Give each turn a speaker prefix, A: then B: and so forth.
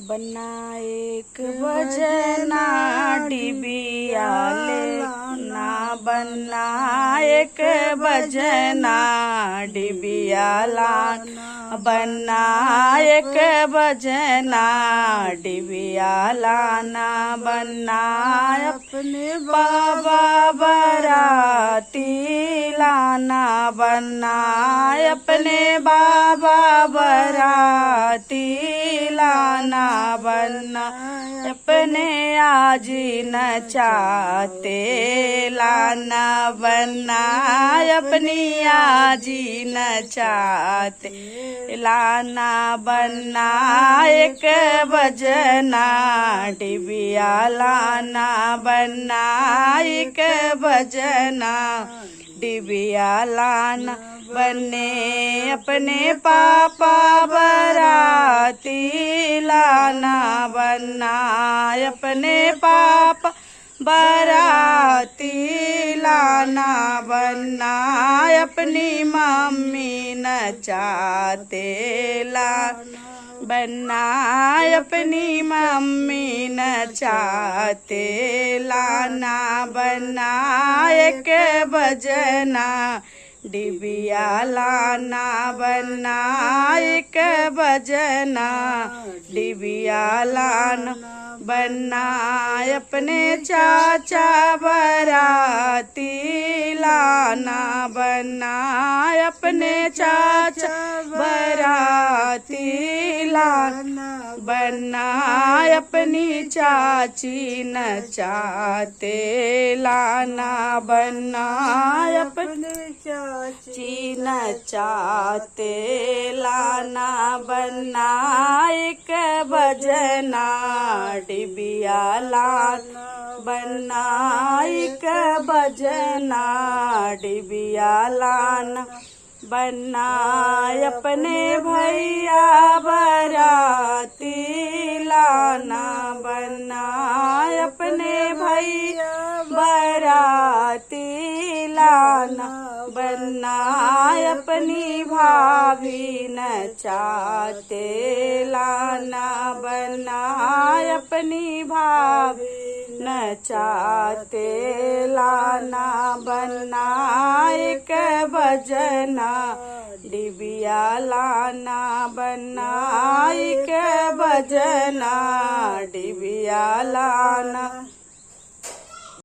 A: बन्ना एक बजना डिबिया लेना, बन्ना एक बजना डिबिया लाना, बन्ना एक बजना डिबिया लाना, बन्ना अपने बाबा बराती लाना, बन्ना अपने बाबा बराती लाना, बन्ना अपने आजी नचाते लाना, बन्ना अपनी आजी नचाते लाना, बन्ना एक बजना डिबिया लाना, बन्ना एक बजना डिबिया लाना, बन्ने अपने पापा बराती लाना, बन्ना अपने पापा बराती लाना, बन्ना अपनी मम्मी नचाते लाना, बन्ना अपनी मम्मी नचाते लाना, बन्ना एक बजना डिबिया लाना, बन्ना एक बजना डिबिया लाना, बन्ना अपने चाचा बराती लाना, बन्ना अपने चाचा बराती लाना, बन्ना अपनी चाची नचाते लाना, बन्ना अपने चाची नचाते लाना, बन्ना एक बजना डिबिया लाना, बन्ना एक बजना डिबिया लाना, बन्ना अपने भैया बराती लाना, बन्ना अपने भैया बराती लाना, बन्ना अपनी भाभी नचाते लाना, बन्ना अपनी भाभी नचाते लाना, बन्ना एक बजना डिबिया लाना, बन्ना एक बजना डिबिया लाना।